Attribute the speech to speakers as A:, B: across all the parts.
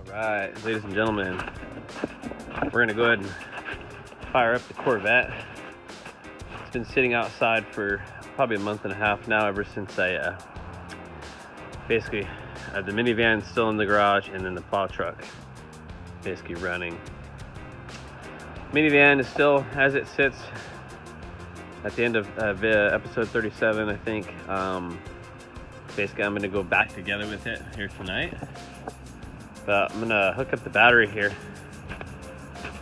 A: Alright, ladies and gentlemen, we're going to go ahead and fire up the Corvette. It's been sitting outside for probably a month and a half now, ever since I basically the minivan still in the garage and then the plow truck basically running. Minivan is still as it sits at the end of episode 37, I think. Basically, I'm going to go back together with it here tonight. But I'm going to hook up the battery here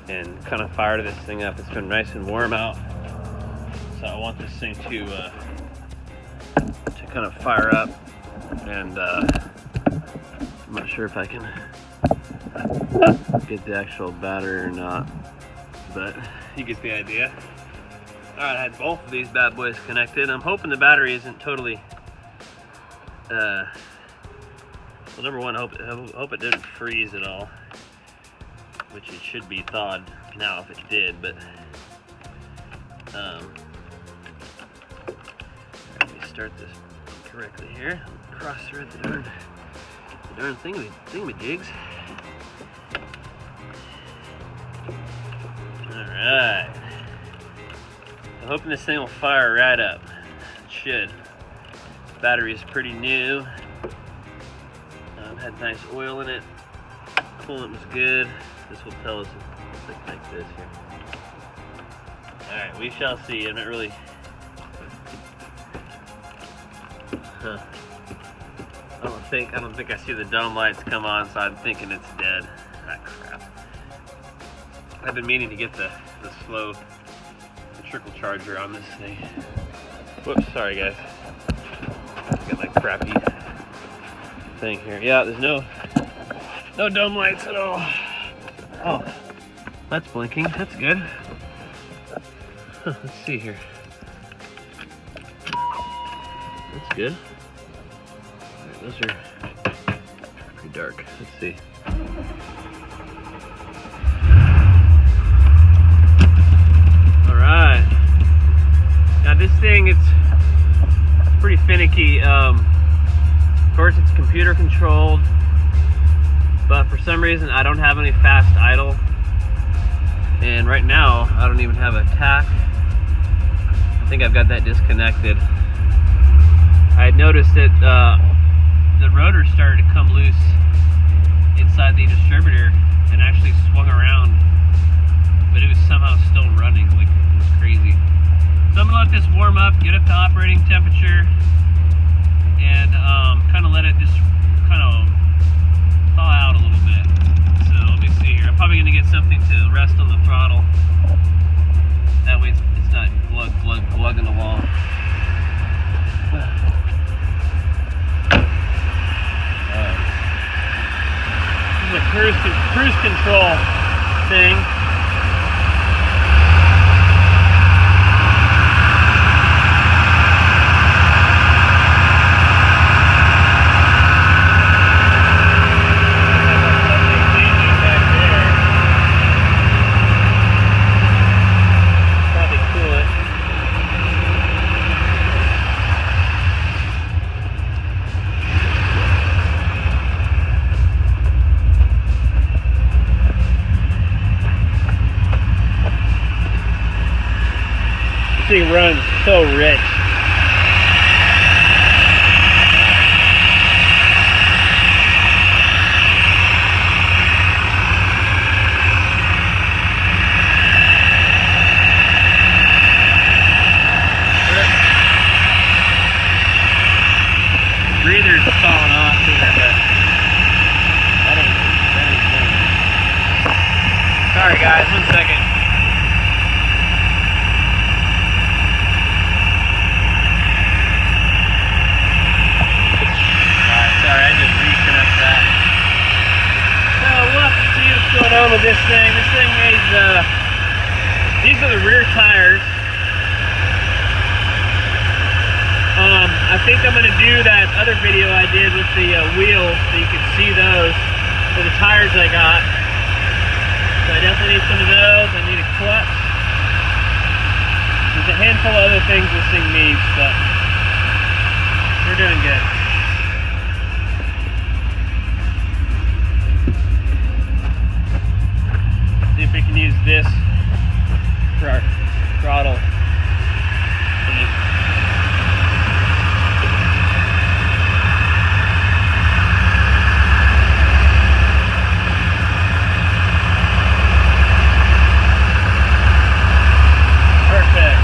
A: and kind of fire this thing up. It's been nice and warm out, so I want this thing to kind of fire up. And I'm not sure if I can get the actual battery or not, but you get the idea. Alright, I had both of these bad boys connected. I'm hoping the battery isn't totally well, number one, I hope it didn't freeze at all, which it should be thawed now if it did, but let me start this correctly here. Cross thread the darn thingamajigs. Alright. I'm hoping this thing will fire right up. It should. Battery is pretty new. Had nice oil in it. Coolant was good. This will tell us like this here. Alright, we shall see. I'm not really. I don't think I see the dome lights come on, so I'm thinking it's dead. Ah, crap. I've been meaning to get the trickle charger on this thing. Whoops, sorry guys. Got my crappy thing here. Yeah, there's no dome lights at all. Oh, that's blinking. That's good. Let's see here. That's good. All right, those are pretty dark. Let's see. All right. Now this thing, it's pretty finicky. Of course, it's computer controlled, but for some reason I don't have any fast idle, and right now I don't even have a tach. I think I've got that disconnected. I had noticed that the rotor started to come loose inside the distributor and actually swung around, but it was somehow still running. Like, it was crazy. So I'm gonna let this warm up, get up to operating temperature, and kind of let it just kind of thaw out a little bit. So let me see here. I'm probably going to get something to rest on the throttle. That way it's not glugging along. This is a cruise control thing. This thing runs so rich. Breather's falling off here, but that ain't funny. Sorry guys, 1 second. Going on with this thing. This thing needs these are the rear tires. I think I'm going to do that other video I did with the wheels, so you can see those for the tires I got. So I definitely need some of those. I need a clutch. There's a handful of other things this thing needs, but we're doing good. this for our throttle. Perfect.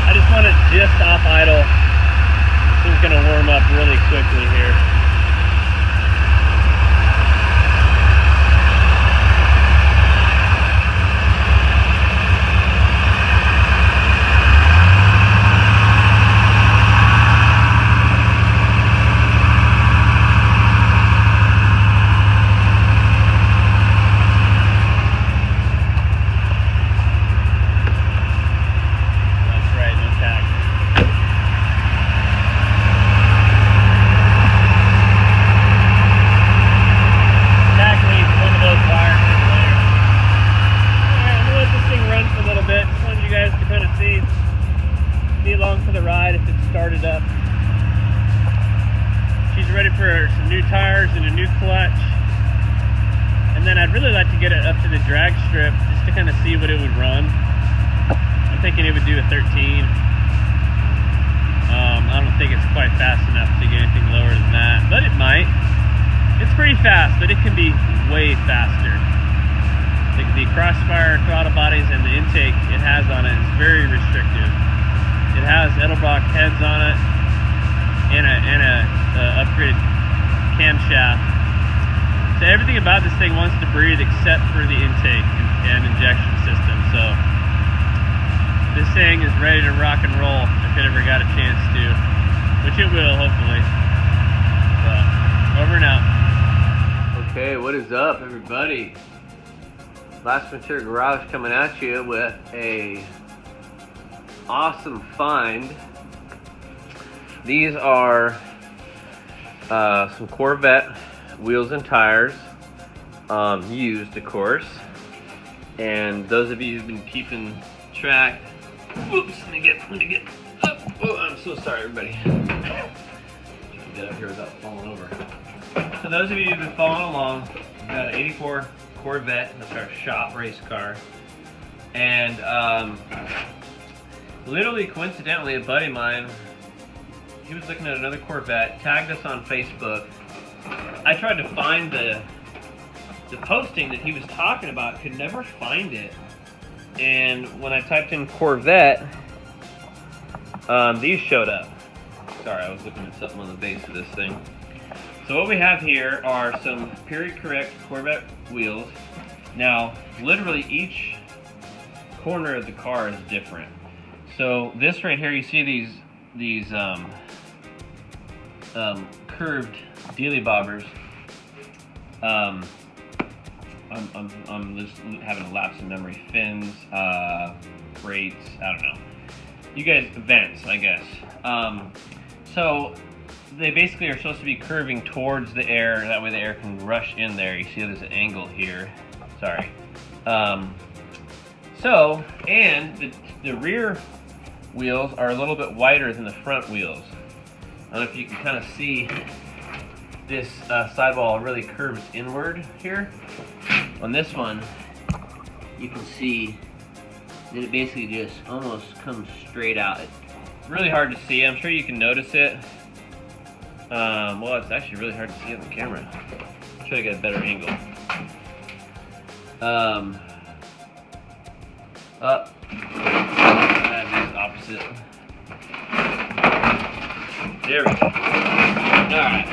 A: I just want it just off idle. This thing's gonna warm up really quickly here. Along for the ride if it's started up. She's ready for some new tires and a new clutch. And then I'd really like to get it up to the drag strip just to kind of see what it would run. I'm thinking it would do a 13. I don't think it's quite fast enough to get anything lower than that, but it might. It's pretty fast, but it can be way faster. The crossfire throttle bodies and the intake it has on it is very restrictive. It has Edelbrock heads on it and a upgraded camshaft. So everything about this thing wants to breathe except for the intake and injection system. So this thing is ready to rock and roll if it ever got a chance to, which it will hopefully. So over and out. Okay, what is up, everybody? Last Frontier Garage coming at you with a awesome find. These are some Corvette wheels and tires, used of course. And those of you who've been keeping track, whoops, let me get up. Oh, I'm so sorry, everybody. Get up here without falling over. So those of you who've been following along, we've got an 84 Corvette. That's our shop race car. And literally coincidentally, a buddy of mine, he was looking at another Corvette, tagged us on Facebook. I tried to find the posting that he was talking about, could never find it. And when I typed in Corvette, these showed up. Sorry, I was looking at something on the base of this thing. So what we have here are some period correct Corvette wheels. Now, literally each corner of the car is different. So this right here, you see these curved dealy bobbers. I'm just having a lapse in memory. Fins, brakes, I don't know. You guys, vents, I guess. So they basically are supposed to be curving towards the air. That way the air can rush in there. You see there's an angle here. Sorry. And the rear wheels are a little bit wider than the front wheels. I don't know if you can kind of see this sidewall really curves inward here. On this one, you can see that it basically just almost comes straight out. It's really hard to see. I'm sure you can notice it. Well, it's actually really hard to see on the camera. I'll try to get a better angle. Up. That is opposite. There we go. Alright.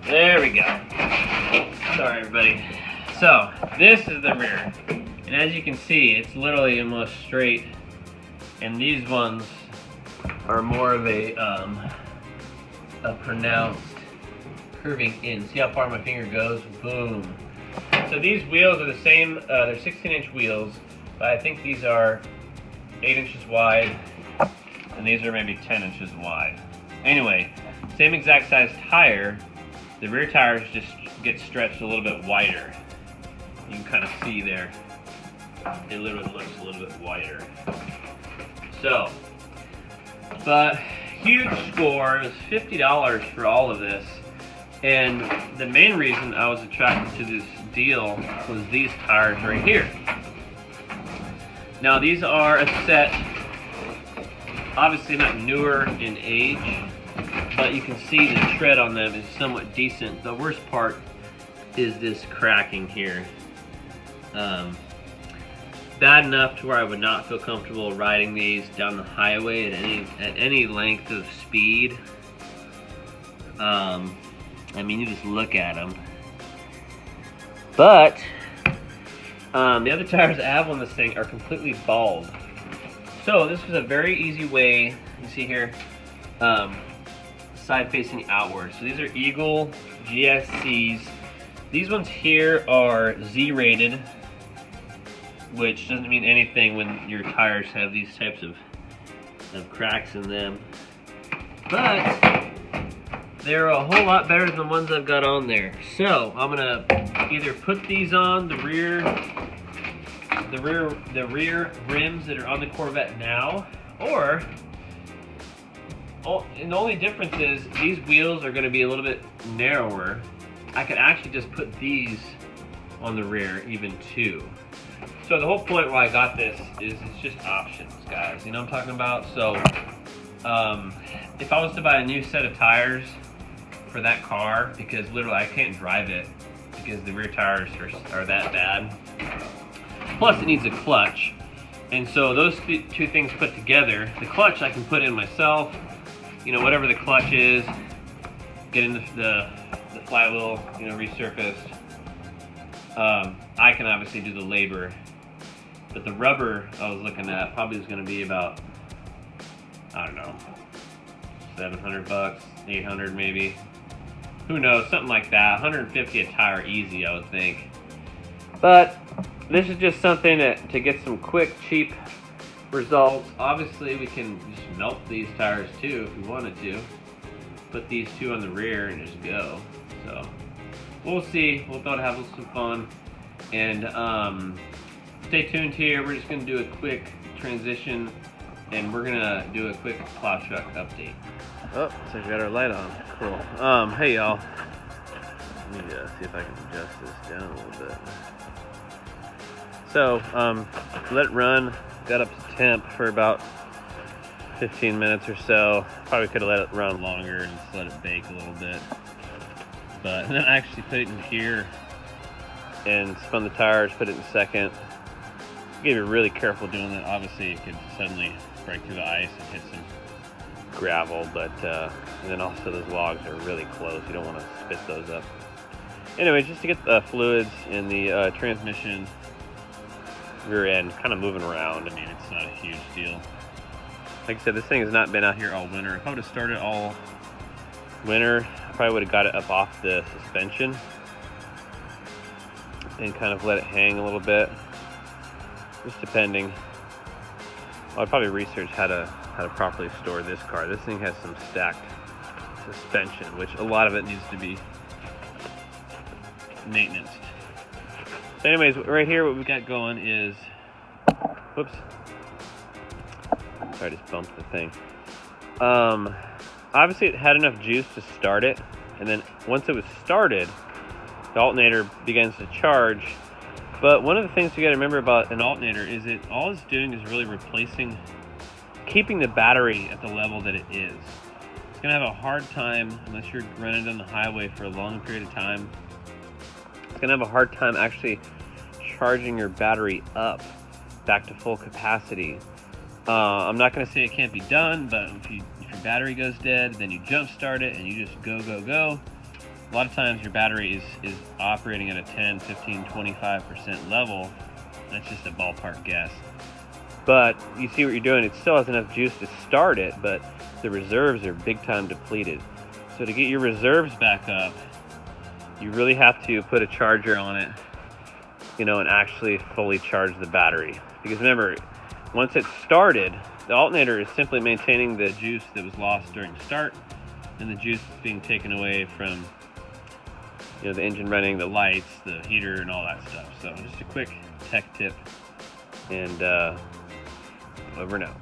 A: There we go. Sorry, everybody. So, this is the rear. And as you can see, it's literally almost straight. And these ones are more of a pronounced curving in. See how far my finger goes? Boom. So these wheels are the same, they're 16-inch wheels, but I think these are 8 inches wide, and these are maybe 10 inches wide. Anyway, same exact size tire, the rear tires just get stretched a little bit wider. You can kind of see there, it literally looks a little bit wider. So, but huge score, it was $50 for all of this. And the main reason I was attracted to this deal was these tires right here. Now these are a set, obviously not newer in age, but you can see the tread on them is somewhat decent. The worst part is this cracking here. Bad enough to where I would not feel comfortable riding these down the highway at any length of speed. I mean, you just look at them. But the other tires I have on this thing are completely bald. So this was a very easy way. You see here, side facing outward. So these are Eagle GSCs. These ones here are Z rated, which doesn't mean anything when your tires have these types of cracks in them. But they're a whole lot better than the ones I've got on there. So I'm gonna either put these on the rear rims that are on the Corvette now, or and the only difference is these wheels are gonna be a little bit narrower. I could actually just put these on the rear even too. So the whole point why I got this is it's just options, guys. You know what I'm talking about? So if I was to buy a new set of tires for that car, because literally I can't drive it because the rear tires are that bad. Plus it needs a clutch. And so those two things put together, the clutch I can put in myself, you know, whatever the clutch is, getting the flywheel, you know, resurfaced. I can obviously do the labor, but the rubber I was looking at probably is going to be about, I don't know, $700, 800 maybe. Who knows, something like that. 150 a tire easy, I would think. But this is just something to get some quick, cheap results. Obviously, we can just melt these tires too if we wanted to. Put these two on the rear and just go. So we'll see. We'll thought have some fun. And stay tuned here. We're just going to do a quick transition, and we're going to do a quick plow truck update. Oh, so we got our light on. Cool. Hey y'all. Let me see if I can adjust this down a little bit. So, let it run. Got up to temp for about 15 minutes or so. Probably could have let it run longer and just let it bake a little bit. But then I actually put it in here and spun the tires, put it in second. You gotta be really careful doing that. Obviously, it could suddenly break through the ice and hit some gravel, but and then also those logs are really close. You don't want to spit those up. Anyway, just to get the fluids in the transmission rear end kind of moving around. I mean, it's not a huge deal. Like I said, this thing has not been out here all winter. If I would have started all winter, I probably would have got it up off the suspension and kind of let it hang a little bit, just depending. I'd probably research how to properly store this car. This thing has some stacked suspension, which a lot of it needs to be maintenanced. So anyways, right here what we've got going is, whoops, I just bumped the thing. Obviously it had enough juice to start it, and then once it was started, the alternator begins to charge. But one of the things you got to remember about an alternator is that all it's doing is really keeping the battery at the level that it is. It's going to have a hard time, unless you're running down the highway for a long period of time, it's going to have a hard time actually charging your battery up back to full capacity. I'm not going to say it can't be done, but if your battery goes dead, then you jump start it and you just go. A lot of times your battery is operating at a 10, 15, 25% level. That's just a ballpark guess. But you see what you're doing, it still has enough juice to start it, but the reserves are big time depleted. So to get your reserves back up, you really have to put a charger on it, you know, and actually fully charge the battery. Because remember, once it's started, the alternator is simply maintaining the juice that was lost during start, and the juice is being taken away from, you know, the engine running, the lights, the heater, and all that stuff. So just a quick tech tip, and over now.